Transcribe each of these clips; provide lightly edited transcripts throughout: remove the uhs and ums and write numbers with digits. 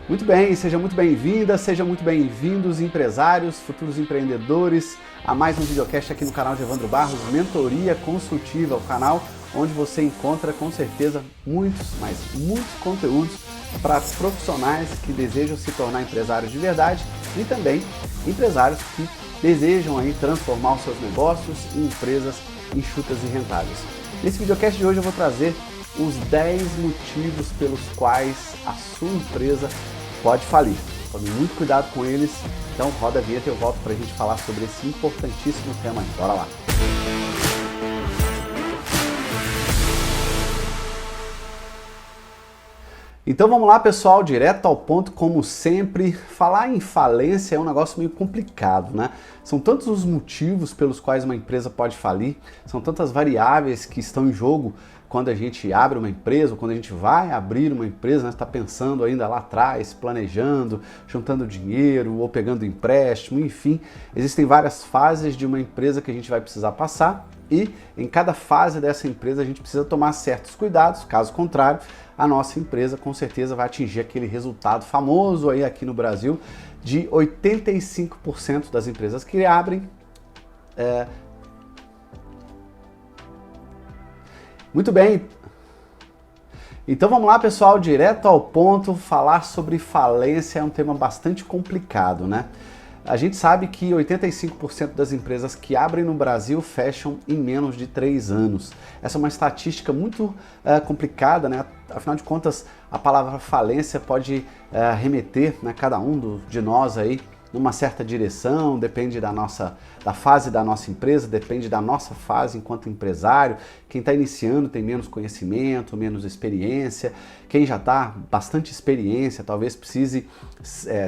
Muito bem, seja muito bem-vinda, seja muito bem-vindos empresários, futuros empreendedores, a mais um videocast aqui no canal de Evandro Barros, Mentoria Consultiva, o canal onde você encontra com certeza muitos conteúdos para profissionais que desejam se tornar empresários de verdade e também empresários que desejam aí transformar os seus negócios em empresas enxutas e rentáveis. Nesse videocast de hoje eu vou trazer os 10 motivos pelos quais a sua empresa pode falir. Tome muito cuidado com eles. Então roda a vinheta e eu volto para a gente falar sobre esse importantíssimo tema aí. Bora lá! Então vamos lá, pessoal, direto ao ponto, como sempre. Falar em falência é um negócio meio complicado, né? São tantos os motivos pelos quais uma empresa pode falir, são tantas variáveis que estão em jogo quando a gente abre uma empresa, ou quando a gente vai abrir uma empresa, né? Está pensando ainda lá atrás, planejando, juntando dinheiro ou pegando empréstimo, enfim. Existem várias fases de uma empresa que a gente vai precisar passar e em cada fase dessa empresa a gente precisa tomar certos cuidados, caso contrário, a nossa empresa com certeza vai atingir aquele resultado famoso aí aqui no Brasil de 85% das empresas que abrem. Muito bem, então vamos lá, pessoal, direto ao ponto. Falar sobre falência é um tema bastante complicado, né? A gente sabe que 85% das empresas que abrem no Brasil fecham em menos de 3 anos. Essa é uma estatística muito complicada, né? Afinal de contas, a palavra falência pode remeter, né, cada um de nós aí numa certa direção, depende da fase da nossa empresa, depende da nossa fase enquanto empresário. Quem está iniciando tem menos conhecimento, menos experiência. Quem já está bastante experiência talvez precise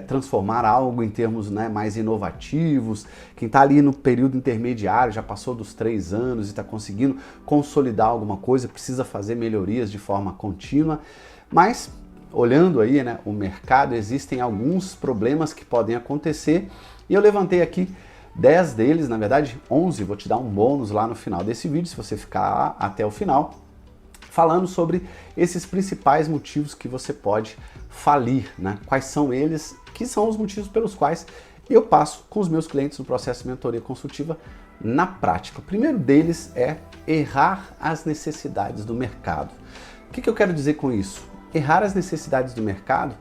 transformar algo em termos, né, mais inovativos. Quem está ali no período intermediário, já passou dos 3 anos e está conseguindo consolidar alguma coisa, precisa fazer melhorias de forma contínua. Mas olhando aí, né, o mercado, existem alguns problemas que podem acontecer e eu levantei aqui 10 deles, na verdade 11, vou te dar um bônus lá no final desse vídeo, se você ficar até o final, falando sobre esses principais motivos que você pode falir, né? Quais são eles, que são os motivos pelos quais eu passo com os meus clientes no processo de mentoria consultiva na prática. O primeiro deles é errar as necessidades do mercado. O que eu quero dizer com isso? Errar as necessidades do mercado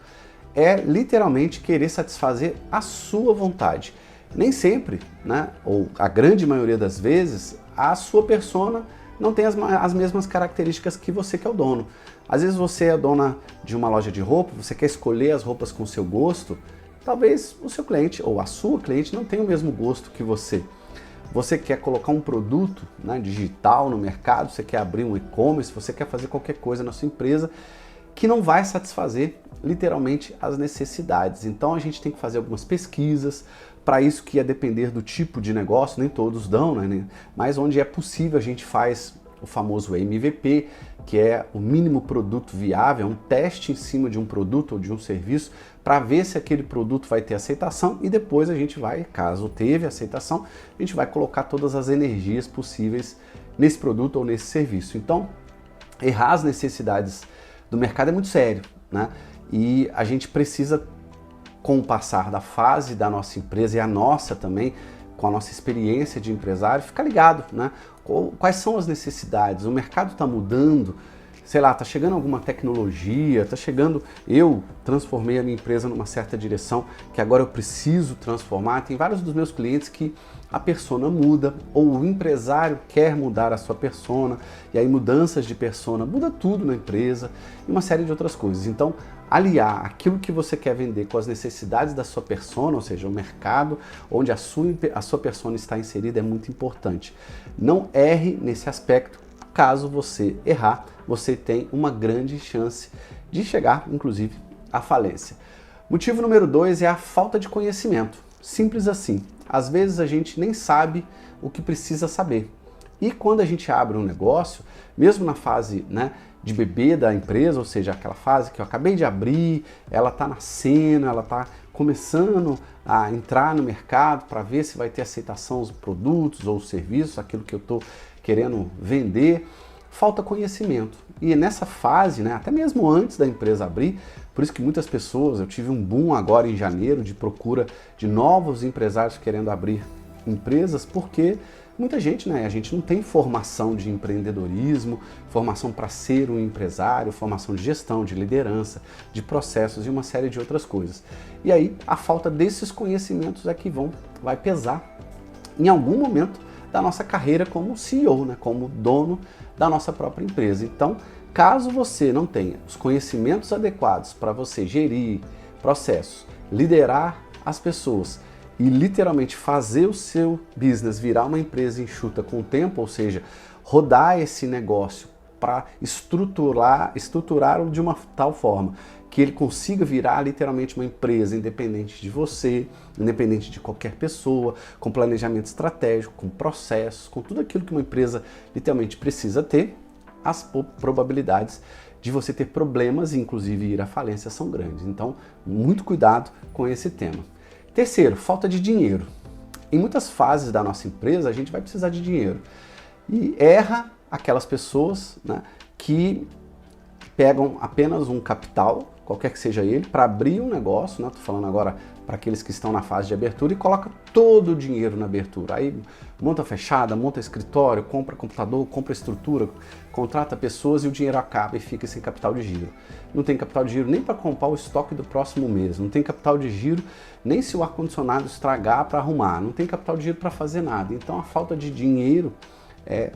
é literalmente querer satisfazer a sua vontade. Nem sempre, né, ou a grande maioria das vezes, a sua persona não tem as mesmas características que você que é o dono. Às vezes você é dona de uma loja de roupa, você quer escolher as roupas com o seu gosto, talvez o seu cliente ou a sua cliente não tenha o mesmo gosto que você. Você quer colocar um produto, né, digital no mercado, você quer abrir um e-commerce, você quer fazer qualquer coisa na sua empresa que não vai satisfazer literalmente as necessidades. Então a gente tem que fazer algumas pesquisas, para isso que ia depender do tipo de negócio, nem todos dão, né? Mas onde é possível a gente faz o famoso MVP, que é o mínimo produto viável, um teste em cima de um produto ou de um serviço para ver se aquele produto vai ter aceitação e depois a gente vai, caso teve aceitação, a gente vai colocar todas as energias possíveis nesse produto ou nesse serviço. Então, errar as necessidades do mercado é muito sério, né? E a gente precisa, com o passar da fase da nossa empresa e a nossa também, com a nossa experiência de empresário, ficar ligado, né? Quais são as necessidades? O mercado está mudando, sei lá, está chegando alguma tecnologia, está chegando... Eu transformei a minha empresa numa certa direção que agora eu preciso transformar. Tem vários dos meus clientes que a persona muda, ou o empresário quer mudar a sua persona, e aí mudanças de persona muda tudo na empresa e uma série de outras coisas. Então, aliar aquilo que você quer vender com as necessidades da sua persona, ou seja, o mercado onde a sua persona está inserida, é muito importante. Não erre nesse aspecto. Caso você errar, você tem uma grande chance de chegar, inclusive, à falência. Motivo número 2 é a falta de conhecimento. Simples assim. Às vezes a gente nem sabe o que precisa saber. E quando a gente abre um negócio, mesmo na fase, né, de bebê da empresa, ou seja, aquela fase que eu acabei de abrir, ela está nascendo, ela está começando a entrar no mercado para ver se vai ter aceitação os produtos ou os serviços, aquilo que eu estou querendo vender, falta conhecimento. E nessa fase, né, até mesmo antes da empresa abrir, Por isso que muitas pessoas, eu tive um boom agora em janeiro de procura de novos empresários querendo abrir empresas, porque muita gente, né? A gente não tem formação de empreendedorismo, formação para ser um empresário, formação de gestão, de liderança, de processos e uma série de outras coisas. E aí a falta desses conhecimentos é que vai pesar em algum momento da nossa carreira como CEO, né? Como dono da nossa própria empresa. Então, caso você não tenha os conhecimentos adequados para você gerir processos, liderar as pessoas e literalmente fazer o seu business virar uma empresa enxuta com o tempo, ou seja, rodar esse negócio para estruturá-lo de uma tal forma que ele consiga virar literalmente uma empresa independente de você, independente de qualquer pessoa, com planejamento estratégico, com processos, com tudo aquilo que uma empresa literalmente precisa ter, as probabilidades de você ter problemas e inclusive ir à falência são grandes. Então, muito cuidado com esse tema. Terceiro, falta de dinheiro. Em muitas fases da nossa empresa, a gente vai precisar de dinheiro. E erra aquelas pessoas, né, que pegam apenas um capital, qualquer que seja ele, para abrir um negócio, né? Estou falando agora para aqueles que estão na fase de abertura, e coloca todo o dinheiro na abertura. Aí monta fechada, monta escritório, compra computador, compra estrutura, contrata pessoas e o dinheiro acaba e fica sem capital de giro. Não tem capital de giro nem para comprar o estoque do próximo mês, não tem capital de giro nem se o ar-condicionado estragar para arrumar, não tem capital de giro para fazer nada. Então a falta de dinheiro é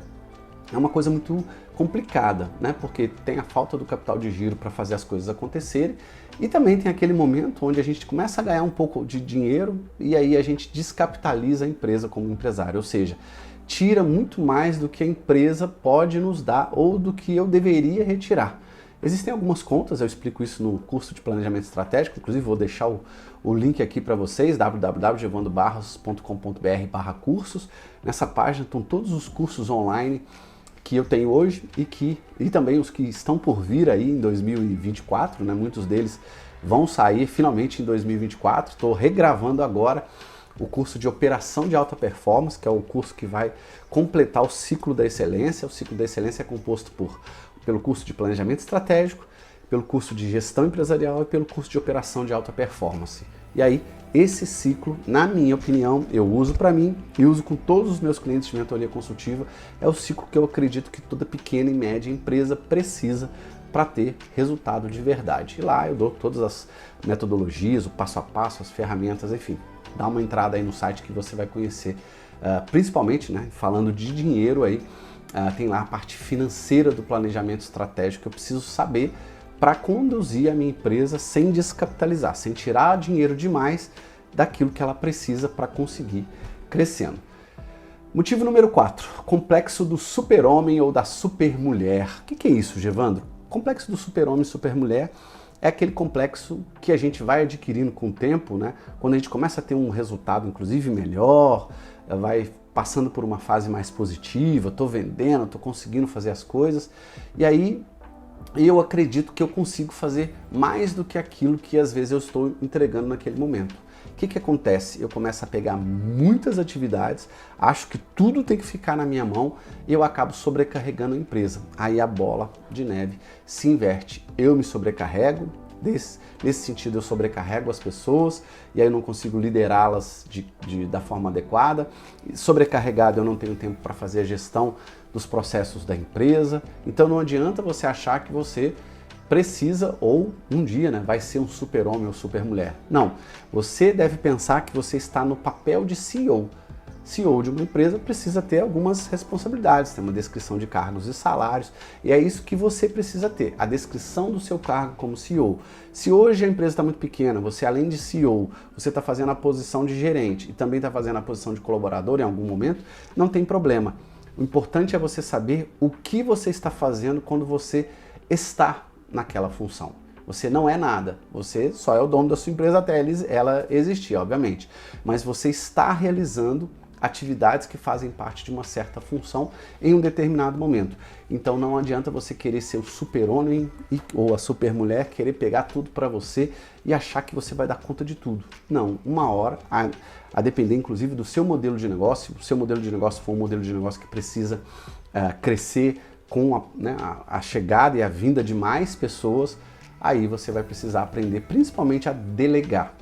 uma coisa muito complicada, né? Porque tem a falta do capital de giro para fazer as coisas acontecerem e também tem aquele momento onde a gente começa a ganhar um pouco de dinheiro e aí a gente descapitaliza a empresa como empresário, ou seja, tira muito mais do que a empresa pode nos dar ou do que eu deveria retirar. Existem algumas contas, eu explico isso no curso de planejamento estratégico, inclusive vou deixar o link aqui para vocês, www.gevandobarros.com.br/cursos. Nessa página estão todos os cursos online que eu tenho hoje e também os que estão por vir aí em 2024, né? Muitos deles vão sair finalmente em 2024. Estou regravando agora o curso de operação de alta performance, que é o curso que vai completar o ciclo da excelência. O ciclo da excelência é composto pelo curso de planejamento estratégico, pelo curso de gestão empresarial e pelo curso de operação de alta performance. E aí, esse ciclo, na minha opinião, eu uso para mim e uso com todos os meus clientes de mentoria consultiva, é o ciclo que eu acredito que toda pequena e média empresa precisa para ter resultado de verdade. E lá eu dou todas as metodologias, o passo a passo, as ferramentas, enfim. Dá uma entrada aí no site que você vai conhecer, principalmente, né, falando de dinheiro aí, tem lá a parte financeira do planejamento estratégico que eu preciso saber para conduzir a minha empresa sem descapitalizar, sem tirar dinheiro demais daquilo que ela precisa para conseguir crescendo. Motivo número 4, complexo do super-homem ou da super-mulher. O que é isso, Gevandro? Complexo do super-homem e super-mulher é aquele complexo que a gente vai adquirindo com o tempo, né? Quando a gente começa a ter um resultado, inclusive, melhor, vai passando por uma fase mais positiva, estou vendendo, estou conseguindo fazer as coisas, e aí eu acredito que eu consigo fazer mais do que aquilo que às vezes eu estou entregando naquele momento. O que acontece? Eu começo a pegar muitas atividades, acho que tudo tem que ficar na minha mão e eu acabo sobrecarregando a empresa. Aí a bola de neve se inverte. Eu me sobrecarrego, nesse sentido eu sobrecarrego as pessoas e aí eu não consigo liderá-las da forma adequada. Sobrecarregado eu não tenho tempo para fazer a gestão dos processos da empresa. Então não adianta você achar que você precisa ou um dia, né, vai ser um super-homem ou super-mulher. Não, você deve pensar que você está no papel de CEO. CEO de uma empresa precisa ter algumas responsabilidades, tem uma descrição de cargos e salários, e é isso que você precisa ter, a descrição do seu cargo como CEO. Se hoje a empresa está muito pequena, você além de CEO, você está fazendo a posição de gerente e também está fazendo a posição de colaborador em algum momento, não tem problema. O importante é você saber o que você está fazendo quando você está naquela função. Você não é nada, você só é o dono da sua empresa até ela existir, obviamente. Mas você está realizando atividades que fazem parte de uma certa função em um determinado momento. Então não adianta você querer ser o super-homem ou a super-mulher, querer pegar tudo para você e achar que você vai dar conta de tudo. Não, uma hora, a depender inclusive do seu modelo de negócio, se o seu modelo de negócio for um modelo de negócio que precisa crescer com a chegada e a vinda de mais pessoas, aí você vai precisar aprender principalmente a delegar.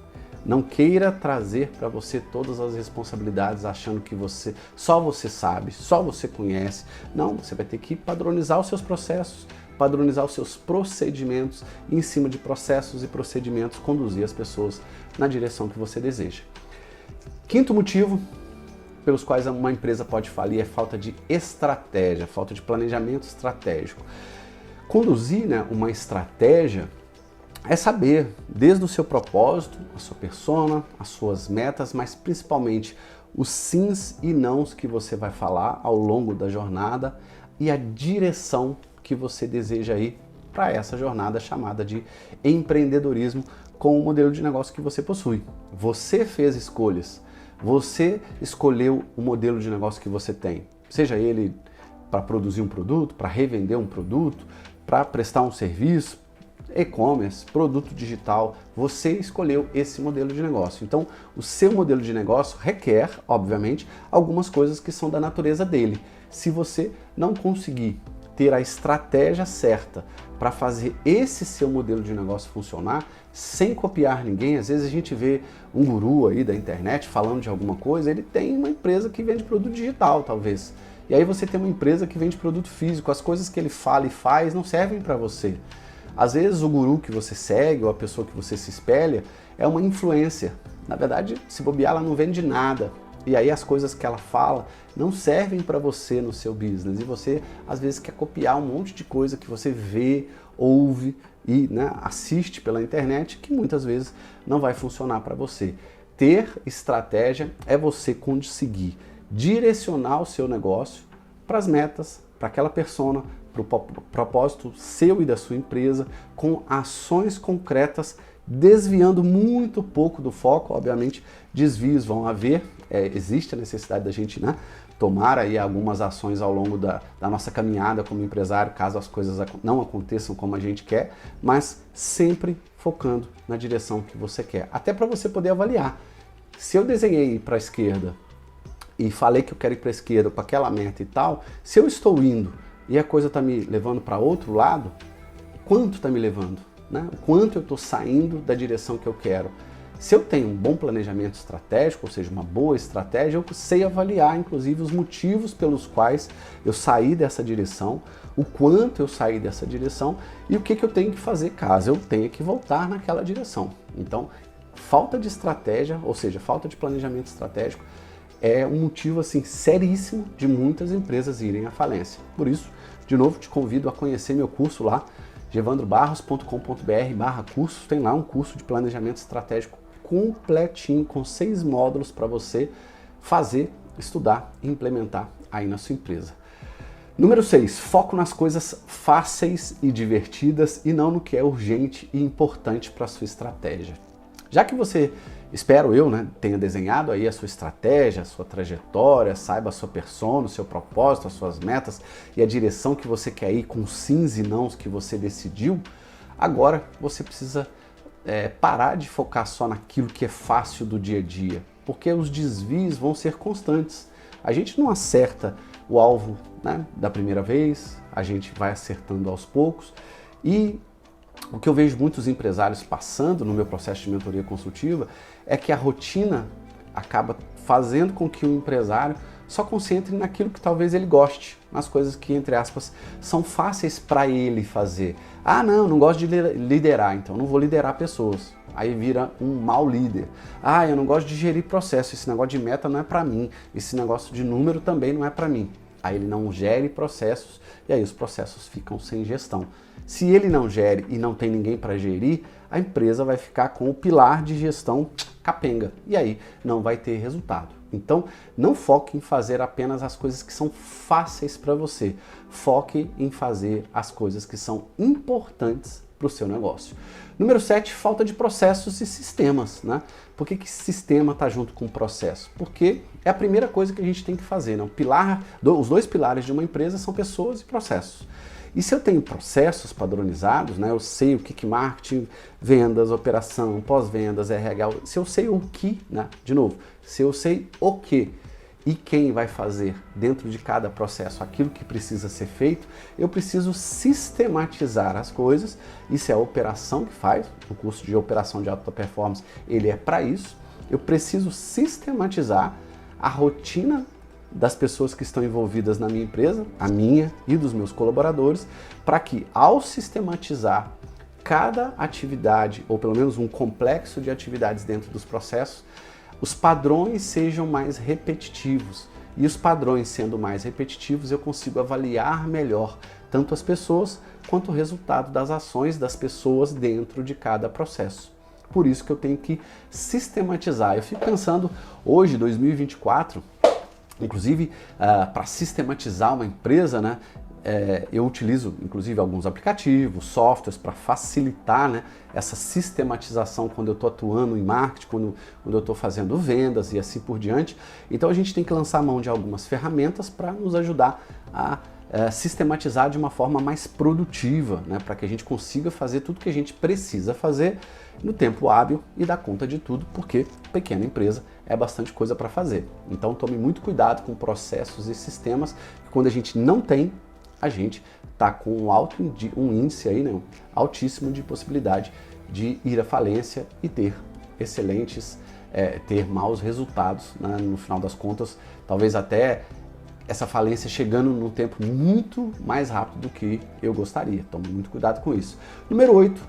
Não queira trazer para você todas as responsabilidades achando que só você sabe, só você conhece. Não, você vai ter que padronizar os seus processos, padronizar os seus procedimentos e em cima de processos e procedimentos conduzir as pessoas na direção que você deseja. Quinto motivo pelos quais uma empresa pode falir é falta de estratégia, falta de planejamento estratégico. Conduzir, né, uma estratégia é saber, desde o seu propósito, a sua persona, as suas metas, mas principalmente os sims e nãos que você vai falar ao longo da jornada e a direção que você deseja ir para essa jornada chamada de empreendedorismo com o modelo de negócio que você possui. Você fez escolhas, você escolheu o modelo de negócio que você tem, seja ele para produzir um produto, para revender um produto, para prestar um serviço, e-commerce, produto digital, você escolheu esse modelo de negócio. Então, o seu modelo de negócio requer, obviamente, algumas coisas que são da natureza dele. Se você não conseguir ter a estratégia certa para fazer esse seu modelo de negócio funcionar, sem copiar ninguém, às vezes a gente vê um guru aí da internet falando de alguma coisa, ele tem uma empresa que vende produto digital, talvez. E aí você tem uma empresa que vende produto físico, as coisas que ele fala e faz não servem para você. Às vezes o guru que você segue ou a pessoa que você se espelha é uma influencer. Na verdade, se bobear, ela não vende nada. E aí as coisas que ela fala não servem para você no seu business. E você, às vezes, quer copiar um monte de coisa que você vê, ouve e, né, assiste pela internet, que muitas vezes não vai funcionar para você. Ter estratégia é você conseguir direcionar o seu negócio para as metas, para aquela persona, para o propósito seu e da sua empresa, com ações concretas, desviando muito pouco do foco. Obviamente, desvios vão haver, existe a necessidade da gente, né, tomar aí algumas ações ao longo da nossa caminhada como empresário, caso as coisas não aconteçam como a gente quer, mas sempre focando na direção que você quer. Até para você poder avaliar. Se eu desenhei para a esquerda e falei que eu quero ir para a esquerda, para aquela meta e tal, se eu estou indo e a coisa está me levando para outro lado, quanto está me levando? Né? O quanto eu estou saindo da direção que eu quero? Se eu tenho um bom planejamento estratégico, ou seja, uma boa estratégia, eu sei avaliar, inclusive, os motivos pelos quais eu saí dessa direção, o quanto eu saí dessa direção e o que eu tenho que fazer caso eu tenha que voltar naquela direção. Então, falta de estratégia, ou seja, falta de planejamento estratégico, é um motivo assim seríssimo de muitas empresas irem à falência. Por isso, de novo, te convido a conhecer meu curso lá, gevandrobarros.com.br/cursos. Tem lá um curso de planejamento estratégico completinho, com 6 módulos para você fazer, estudar e implementar aí na sua empresa. Número 6, foco nas coisas fáceis e divertidas e não no que é urgente e importante para a sua estratégia. Já que você, espero eu, né, tenha desenhado aí a sua estratégia, a sua trajetória, saiba a sua persona, o seu propósito, as suas metas e a direção que você quer ir com os sims e nãos que você decidiu, agora você precisa parar de focar só naquilo que é fácil do dia a dia, porque os desvios vão ser constantes. A gente não acerta o alvo, né, da primeira vez, a gente vai acertando aos poucos e o que eu vejo muitos empresários passando no meu processo de mentoria consultiva é que a rotina acaba fazendo com que o empresário só concentre naquilo que talvez ele goste, nas coisas que, entre aspas, são fáceis para ele fazer. Ah, não gosto de liderar, então não vou liderar pessoas. Aí vira um mau líder. Ah, eu não gosto de gerir processo, esse negócio de meta não é para mim, esse negócio de número também não é para mim. Aí ele não gere processos e aí os processos ficam sem gestão. Se ele não gere e não tem ninguém para gerir, a empresa vai ficar com o pilar de gestão capenga e aí não vai ter resultado. Então, não foque em fazer apenas as coisas que são fáceis para você. Foque em fazer as coisas que são importantes para o seu negócio. Número 7, falta de processos e sistemas, né? Por que sistema está junto com o processo? Porque é a primeira coisa que a gente tem que fazer, né? Os 2 pilares de uma empresa são pessoas e processos. E se eu tenho processos padronizados, né, eu sei o que marketing, vendas, operação, pós-vendas, RH, se eu sei o que, né, de novo, se eu sei o que e quem vai fazer dentro de cada processo aquilo que precisa ser feito, eu preciso sistematizar as coisas. Isso é a operação que faz, o curso de operação de alta performance, ele é para isso. Eu preciso sistematizar a rotina das pessoas que estão envolvidas na minha empresa, a minha e dos meus colaboradores, para que ao sistematizar cada atividade, ou pelo menos um complexo de atividades dentro dos processos, os padrões sejam mais repetitivos. E os padrões sendo mais repetitivos, eu consigo avaliar melhor tanto as pessoas quanto o resultado das ações das pessoas dentro de cada processo. Por isso que eu tenho que sistematizar. Eu fico pensando, hoje, 2024, inclusive para sistematizar uma empresa, né? Eu utilizo, inclusive, alguns aplicativos, softwares para facilitar, né, essa sistematização quando eu estou atuando em marketing, quando eu estou fazendo vendas e assim por diante. Então a gente tem que lançar mão de algumas ferramentas para nos ajudar a sistematizar de uma forma mais produtiva, né, para que a gente consiga fazer tudo que a gente precisa fazer no tempo hábil e dar conta de tudo, porque pequena empresa é bastante coisa para fazer. Então tome muito cuidado com processos e sistemas, que quando a gente não tem, a gente está com um índice aí, né, altíssimo de possibilidade de ir à falência e ter ter maus resultados, né, no final das contas, talvez até essa falência chegando num tempo muito mais rápido do que eu gostaria. Tome muito cuidado com isso. Número 8,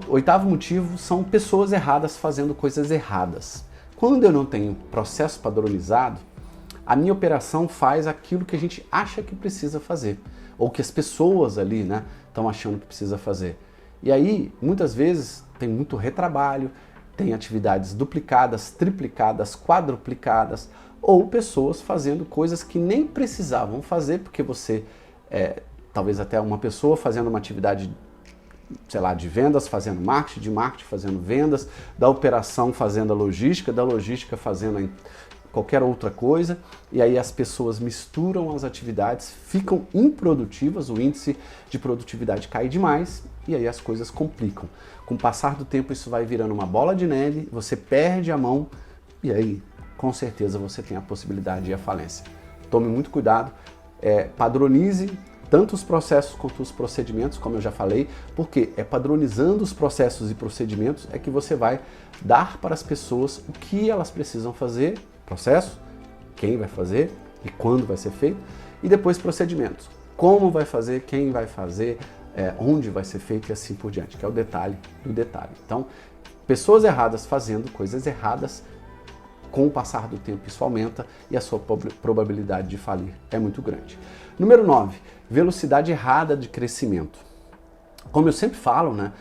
oitavo motivo, são pessoas erradas fazendo coisas erradas. Quando eu não tenho processo padronizado, a minha operação faz aquilo que a gente acha que precisa fazer, ou que as pessoas ali, né, estão achando que precisa fazer. E aí, muitas vezes, tem muito retrabalho, tem atividades duplicadas, triplicadas, quadruplicadas, ou pessoas fazendo coisas que nem precisavam fazer, porque você, talvez até uma pessoa fazendo uma atividade, sei lá, de vendas, fazendo marketing, de marketing fazendo vendas, da operação fazendo a logística, da logística fazendo qualquer outra coisa, e aí as pessoas misturam as atividades, ficam improdutivas, o índice de produtividade cai demais, e aí as coisas complicam. Com o passar do tempo isso vai virando uma bola de neve, você perde a mão, e aí com certeza você tem a possibilidade de ir à falência. Tome muito cuidado, padronize tanto os processos quanto os procedimentos, como eu já falei, porque é padronizando os processos e procedimentos é que você vai dar para as pessoas o que elas precisam fazer, processo, quem vai fazer e quando vai ser feito, e depois procedimentos, como vai fazer, quem vai fazer, onde vai ser feito e assim por diante, que é o detalhe do detalhe. Então, pessoas erradas fazendo coisas erradas, com o passar do tempo isso aumenta e a sua probabilidade de falir é muito grande. Número 9, velocidade errada de crescimento. Como eu sempre falo, né,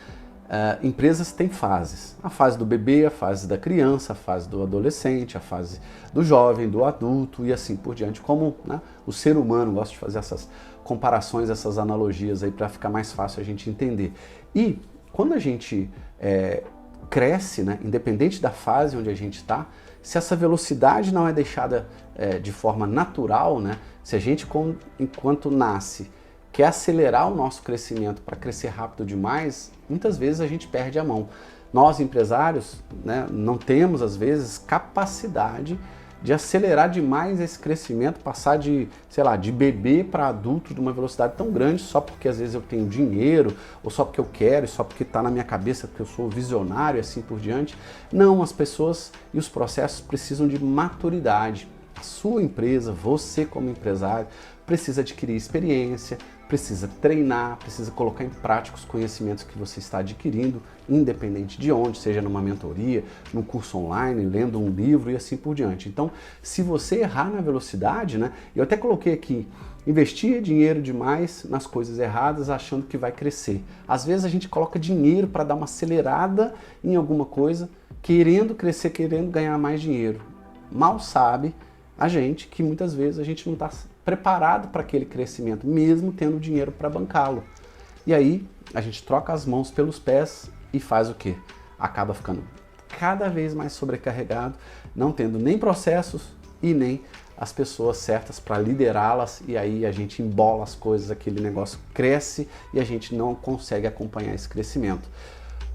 empresas têm fases. A fase do bebê, a fase da criança, a fase do adolescente, a fase do jovem, do adulto e assim por diante. Como, né, o ser humano, gosta de fazer essas comparações, essas analogias aí para ficar mais fácil a gente entender. E quando a gente cresce, né, independente da fase onde a gente está, se essa velocidade não é deixada de forma natural, né, se a gente, enquanto nasce, quer acelerar o nosso crescimento para crescer rápido demais, muitas vezes a gente perde a mão. Nós, empresários, né, não temos, às vezes, capacidade de acelerar demais esse crescimento, passar de, sei lá, de bebê para adulto de uma velocidade tão grande só porque às vezes eu tenho dinheiro, ou só porque eu quero, só porque está na minha cabeça, porque eu sou visionário e assim por diante. Não, as pessoas e os processos precisam de maturidade. A sua empresa, você como empresário, precisa adquirir experiência, precisa treinar, precisa colocar em prática os conhecimentos que você está adquirindo, independente de onde, seja numa mentoria, num curso online, lendo um livro e assim por diante. Então, se você errar na velocidade, né, eu até coloquei aqui, investir dinheiro demais nas coisas erradas, achando que vai crescer. Às vezes a gente coloca dinheiro para dar uma acelerada em alguma coisa, querendo crescer, querendo ganhar mais dinheiro. Mal sabe a gente que muitas vezes a gente não está preparado para aquele crescimento, mesmo tendo dinheiro para bancá-lo. E aí a gente troca as mãos pelos pés e faz o quê? Acaba ficando cada vez mais sobrecarregado, não tendo nem processos e nem as pessoas certas para liderá-las, e aí a gente embola as coisas, aquele negócio cresce e a gente não consegue acompanhar esse crescimento.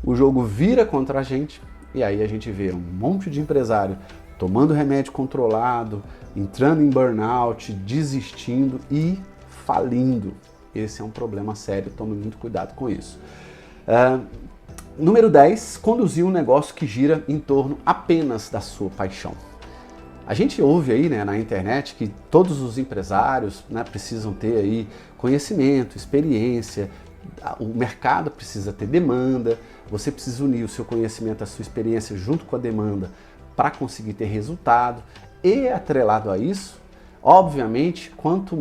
O jogo vira contra a gente e aí a gente vê um monte de empresário tomando remédio controlado, entrando em burnout, desistindo e falindo. Esse é um problema sério, tome muito cuidado com isso. Número 10, conduzir um negócio que gira em torno apenas da sua paixão. A gente ouve aí, né, na internet que todos os empresários, né, precisam ter aí conhecimento, experiência, o mercado precisa ter demanda, você precisa unir o seu conhecimento, a sua experiência junto com a demanda para conseguir ter resultado. E atrelado a isso, obviamente, quanto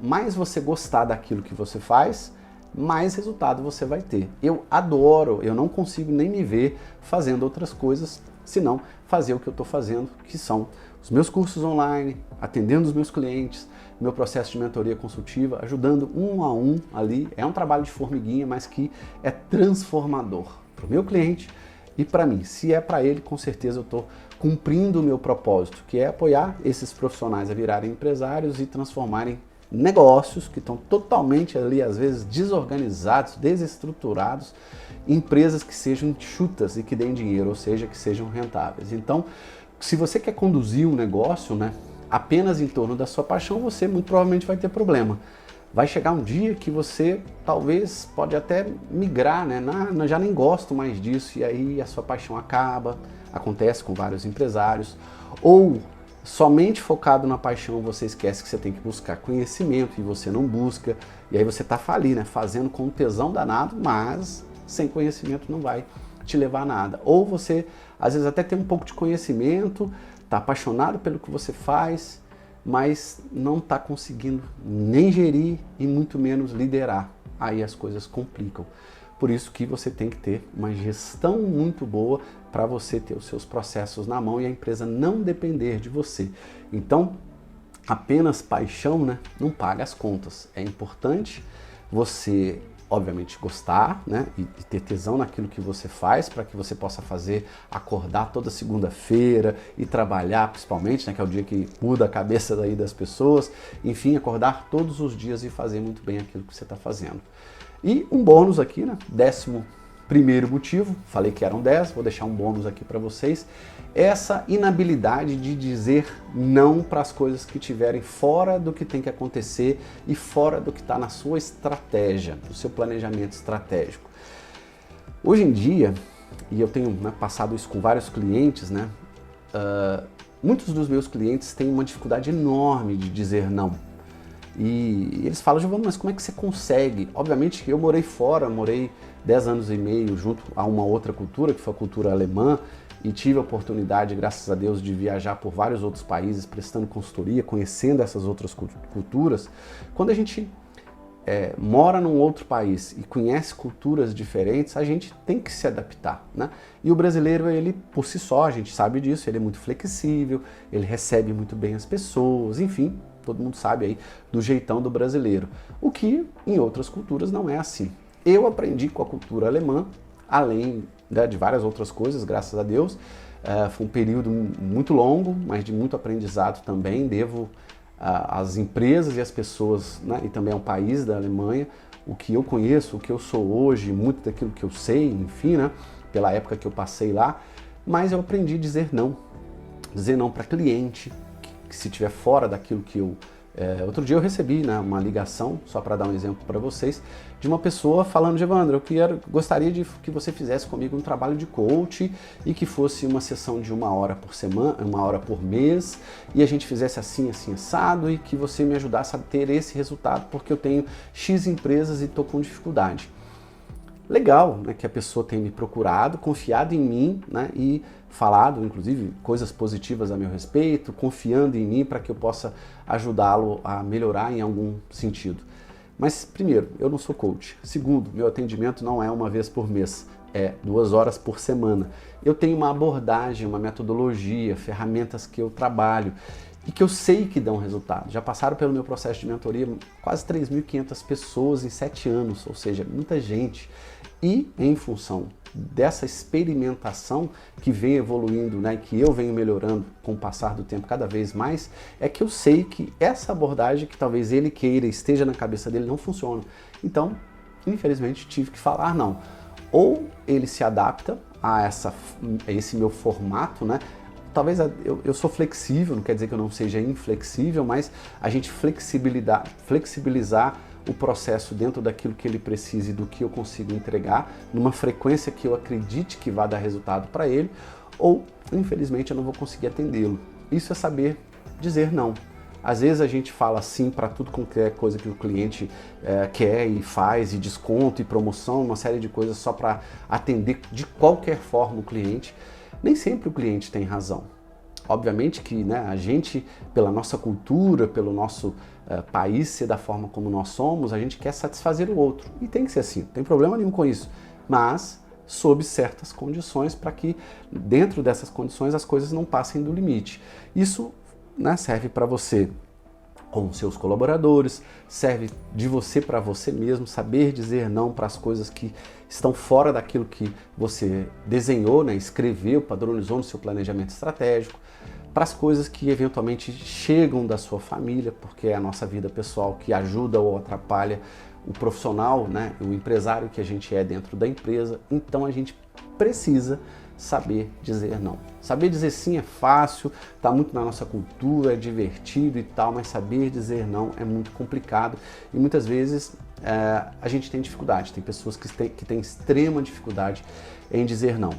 mais você gostar daquilo que você faz, mais resultado você vai ter. Eu adoro, eu não consigo nem me ver fazendo outras coisas, senão fazer o que eu estou fazendo, que são os meus cursos online, atendendo os meus clientes, meu processo de mentoria consultiva, ajudando um a um ali. É um trabalho de formiguinha, mas que é transformador para o meu cliente e para mim. Se é para ele, com certeza eu estou cumprindo o meu propósito, que é apoiar esses profissionais a virarem empresários e transformarem negócios que estão totalmente ali, às vezes, desorganizados, desestruturados, em empresas que sejam enxutas e que deem dinheiro, ou seja, que sejam rentáveis. Então, se você quer conduzir um negócio, né, apenas em torno da sua paixão, você muito provavelmente vai ter problema. Vai chegar um dia que você talvez pode até migrar, né? Já nem gosto mais disso, e aí a sua paixão acaba, acontece com vários empresários, ou somente focado na paixão você esquece que você tem que buscar conhecimento e você não busca, e aí você tá falindo, né? Fazendo com um tesão danado, mas sem conhecimento não vai te levar a nada. Ou você, às vezes, até tem um pouco de conhecimento, tá apaixonado pelo que você faz, mas não está conseguindo nem gerir e muito menos liderar. Aí as coisas complicam. Por isso que você tem que ter uma gestão muito boa para você ter os seus processos na mão e a empresa não depender de você. Então, apenas paixão, né, não paga as contas. É importante você, obviamente, gostar, né, e ter tesão naquilo que você faz, para que você possa fazer, acordar toda segunda-feira e trabalhar, principalmente, né, que é o dia que muda a cabeça daí das pessoas. Enfim, acordar todos os dias e fazer muito bem aquilo que você está fazendo. E um bônus aqui, né, 11º motivo, falei que eram 10, vou deixar um bônus aqui para vocês, essa inabilidade de dizer não para as coisas que estiverem fora do que tem que acontecer e fora do que está na sua estratégia, no seu planejamento estratégico. Hoje em dia, e eu tenho, né, passado isso com vários clientes, né, muitos dos meus clientes têm uma dificuldade enorme de dizer não. E eles falam, Giovanni, mas como é que você consegue? Obviamente que eu morei fora, morei 10 anos e meio junto a uma outra cultura, que foi a cultura alemã, e tive a oportunidade, graças a Deus, de viajar por vários outros países, prestando consultoria, conhecendo essas outras culturas. Quando a gente mora num outro país e conhece culturas diferentes, a gente tem que se adaptar, né? E o brasileiro, ele por si só, a gente sabe disso, ele é muito flexível, ele recebe muito bem as pessoas, enfim, todo mundo sabe aí do jeitão do brasileiro, o que em outras culturas não é assim. Eu aprendi com a cultura alemã, além, né, de várias outras coisas, graças a Deus. Foi um período muito longo, mas de muito aprendizado também. Devo às empresas e às pessoas, né, e também ao país da Alemanha, o que eu conheço, o que eu sou hoje, muito daquilo que eu sei, enfim, né, pela época que eu passei lá. Mas eu aprendi a dizer não para cliente, que se estiver fora daquilo que eu... outro dia eu recebi, né, uma ligação, só para dar um exemplo para vocês, de uma pessoa falando, Evandro, gostaria de que você fizesse comigo um trabalho de coach e que fosse uma sessão de 1 hora por semana, 1 hora por mês, e a gente fizesse assim, assim, assado, e que você me ajudasse a ter esse resultado, porque eu tenho X empresas e estou com dificuldade. Legal, né, que a pessoa tenha me procurado, confiado em mim, né, e falado, inclusive, coisas positivas a meu respeito, confiando em mim para que eu possa ajudá-lo a melhorar em algum sentido. Mas, primeiro, eu não sou coach. Segundo, meu atendimento não é 1 vez por mês, é 2 horas por semana. Eu tenho uma abordagem, uma metodologia, ferramentas que eu trabalho e que eu sei que dão resultado. Já passaram pelo meu processo de mentoria quase 3.500 pessoas em 7 anos, ou seja, muita gente. E em função dessa experimentação que vem evoluindo, né, que eu venho melhorando com o passar do tempo cada vez mais, é que eu sei que essa abordagem que talvez ele queira, esteja na cabeça dele, não funciona. Então, infelizmente, tive que falar não. Ou ele se adapta a esse meu formato, né, talvez eu sou flexível, não quer dizer que eu não seja inflexível, mas a gente flexibilizar o processo dentro daquilo que ele precisa e do que eu consigo entregar, numa frequência que eu acredite que vai dar resultado para ele, ou, infelizmente, eu não vou conseguir atendê-lo. Isso é saber dizer não. Às vezes a gente fala sim para tudo qualquer coisa que o cliente quer e faz, e desconto, e promoção, uma série de coisas só para atender de qualquer forma o cliente. Nem sempre o cliente tem razão. Obviamente que, né, a gente, pela nossa cultura, pelo nosso país ser da forma como nós somos, a gente quer satisfazer o outro. E tem que ser assim, não tem problema nenhum com isso. Mas sob certas condições, para que dentro dessas condições as coisas não passem do limite. Isso, né, serve para você com seus colaboradores, serve de você para você mesmo, saber dizer não para as coisas que estão fora daquilo que você desenhou, né, escreveu, padronizou no seu planejamento estratégico, para as coisas que eventualmente chegam da sua família, porque é a nossa vida pessoal que ajuda ou atrapalha o profissional, né, o empresário que a gente é dentro da empresa. Então a gente precisa saber dizer não. Saber dizer sim é fácil, está muito na nossa cultura, é divertido e tal, mas saber dizer não é muito complicado e muitas vezes a gente tem dificuldade. Tem pessoas que têm extrema dificuldade em dizer não.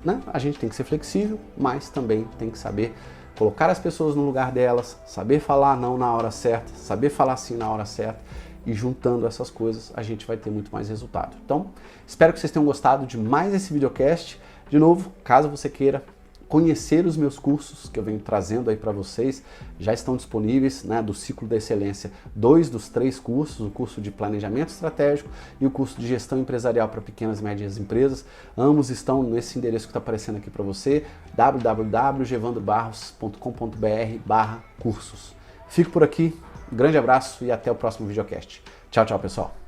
Né? A gente tem que ser flexível, mas também tem que saber colocar as pessoas no lugar delas, saber falar não na hora certa, saber falar sim na hora certa, e juntando essas coisas a gente vai ter muito mais resultado. Então, espero que vocês tenham gostado de mais esse videocast. De novo, caso você queira conhecer os meus cursos que eu venho trazendo aí para vocês, já estão disponíveis, né, do Ciclo da Excelência, 2 dos 3 cursos, o curso de Planejamento Estratégico e o curso de Gestão Empresarial para Pequenas e Médias Empresas. Ambos estão nesse endereço que está aparecendo aqui para você, www.gevandrobarros.com.br/cursos. Fico por aqui, um grande abraço e até o próximo videocast. Tchau, tchau, pessoal!